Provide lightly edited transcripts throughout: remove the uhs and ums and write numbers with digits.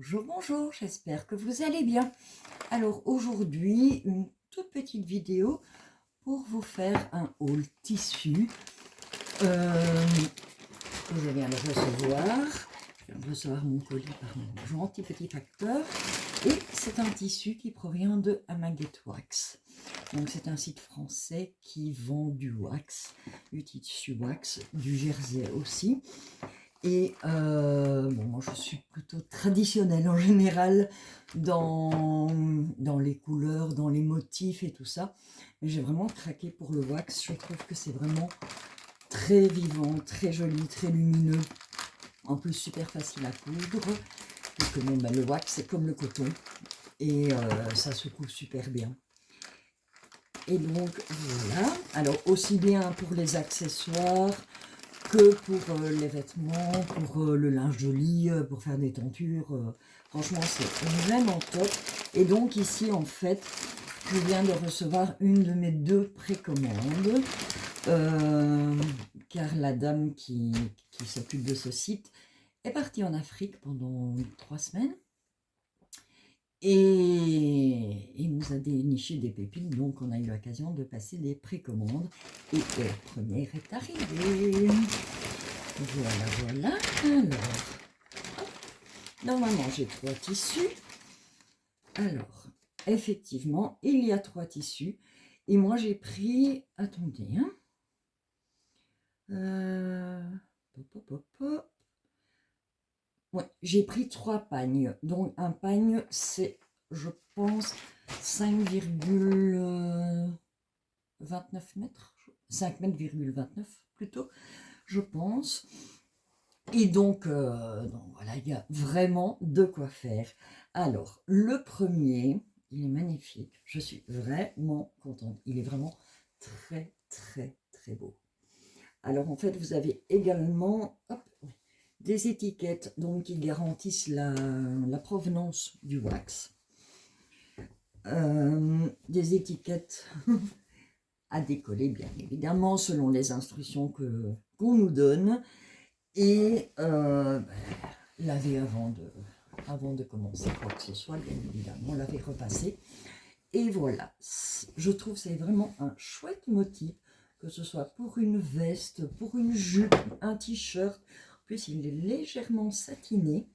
Bonjour, bonjour, j'espère que vous allez bien. Alors aujourd'hui, une toute petite vidéo pour vous faire un haul tissu que je viens de recevoir. Je viens de recevoir mon colis par mon gentil petit facteur. Et c'est un tissu qui provient de Amaget Wax. Donc c'est un site français qui vend du wax, du tissu wax, du jersey aussi. Et bon, moi je suis plutôt traditionnelle en général dans les couleurs, dans les motifs et tout ça. Mais j'ai vraiment craqué pour le wax. Je trouve que c'est vraiment très vivant, très joli, très lumineux. En plus super facile à coudre. Et que bon, ben, le wax c'est comme le coton. Et ça se coud super bien. Et donc voilà. Alors aussi bien pour les accessoires que pour les vêtements, pour le linge de lit, pour faire des tentures. Franchement, c'est vraiment top. Et donc ici, en fait, je viens de recevoir une de mes 2 précommandes, car la dame qui s'occupe de ce site est partie en Afrique pendant 3 semaines. Et il nous a déniché des pépites, donc on a eu l'occasion de passer des précommandes. Et la première est arrivée. Voilà. Alors, normalement j'ai 3 tissus. Alors, effectivement, il y a 3 tissus. Et moi j'ai pris, attendez, ouais, j'ai pris 3 pagnes. Donc un pagne, c'est, je pense, 5,29 mètres. 5 mètres,29 plutôt, je pense. Et donc voilà, il y a vraiment de quoi faire. Alors, le premier, il est magnifique. Je suis vraiment contente. Il est vraiment très, très, très beau. Alors, en fait, vous avez également des étiquettes donc, qui garantissent la provenance du wax. Des étiquettes à décoller, bien évidemment, selon les instructions qu'on nous donne. Et laver avant de commencer quoi que ce soit, bien évidemment, laver, repasser. Et voilà, je trouve que c'est vraiment un chouette motif, que ce soit pour une veste, pour une jupe, un t-shirt. En plus, il est légèrement satiné.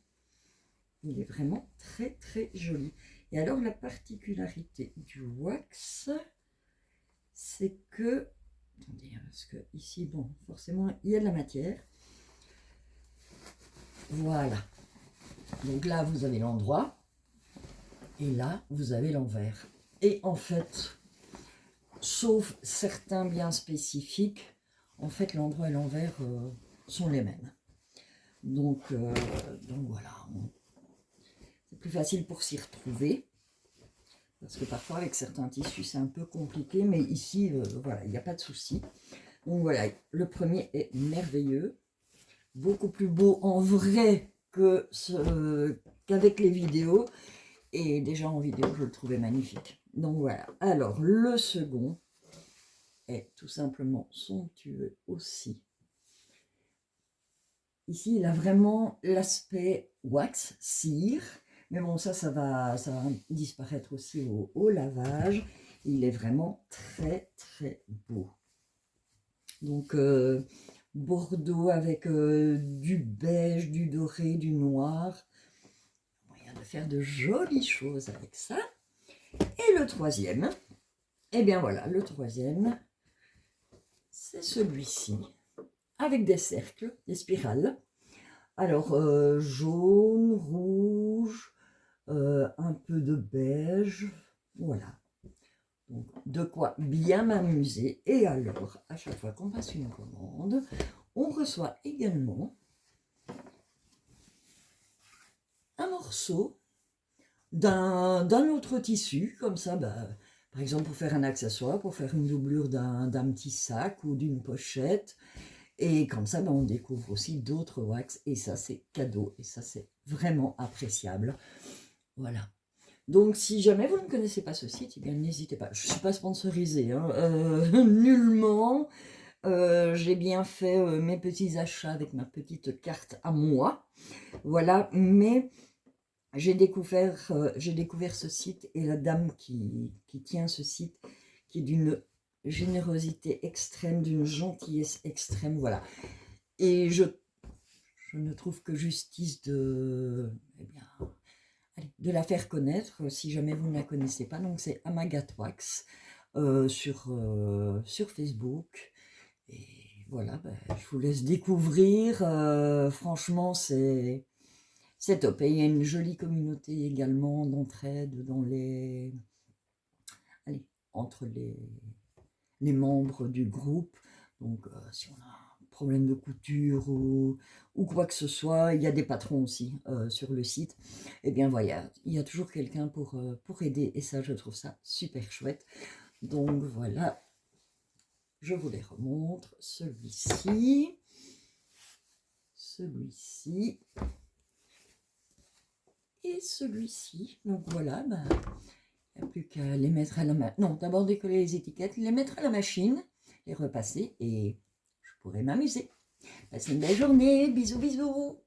Il est vraiment très très joli. Et alors, la particularité du wax, c'est que, attendez, parce que ici, bon, forcément, il y a de la matière. Voilà. Donc là, vous avez l'endroit. Et là, vous avez l'envers. Et en fait, sauf certains bien spécifiques, en fait, l'endroit et l'envers sont les mêmes. Donc voilà. C'est plus facile pour s'y retrouver. Parce que parfois, avec certains tissus, c'est un peu compliqué. Mais ici, voilà, il n'y a pas de souci. Donc voilà, le premier est merveilleux. Beaucoup plus beau en vrai qu'avec les vidéos. Et déjà en vidéo, je le trouvais magnifique. Donc voilà. Alors, le second est tout simplement somptueux aussi. Ici, il a vraiment l'aspect wax, cire. Mais bon, ça va disparaître aussi au lavage. Il est vraiment très, très beau. Donc, bordeaux avec du beige, du doré, du noir. Moyen de faire de jolies choses avec ça. Et le troisième, et bien voilà, le troisième, c'est celui-ci, avec des cercles, des spirales. Alors, jaune, rouge, un peu de beige, voilà. Donc, de quoi bien m'amuser. Et alors, à chaque fois qu'on passe une commande, on reçoit également un morceau d'un autre tissu, comme ça, par exemple pour faire un accessoire, pour faire une doublure d'un petit sac ou d'une pochette. Et comme ça, on découvre aussi d'autres wax. Et ça, c'est cadeau. Et ça, c'est vraiment appréciable. Voilà. Donc, si jamais vous ne connaissez pas ce site, eh bien, n'hésitez pas. Je ne suis pas sponsorisée, nullement. J'ai bien fait mes petits achats avec ma petite carte à moi. Voilà, mais j'ai découvert ce site et la dame qui tient ce site, qui est d'une générosité extrême, d'une gentillesse extrême, voilà. Et je ne trouve que justice de, eh bien, allez, de la faire connaître, si jamais vous ne la connaissez pas. Donc c'est Amagatwax sur Facebook. Et voilà, ben, je vous laisse découvrir. Franchement, c'est top. Et il y a une jolie communauté également d'entraide dans les, allez, entre les membres du groupe. Donc, si on a un problème de couture ou quoi que ce soit, il y a des patrons aussi sur le site. Et bien voilà, il y a toujours quelqu'un pour aider. Et ça, je trouve ça super chouette. Donc voilà, je vous les remontre. Celui-ci. Et celui-ci. Donc voilà, ben, il n'y a plus qu'à les mettre à la machine. Non, d'abord décoller les étiquettes, les mettre à la machine, les repasser et je pourrai m'amuser. Passez une belle journée. Bisous, bisous.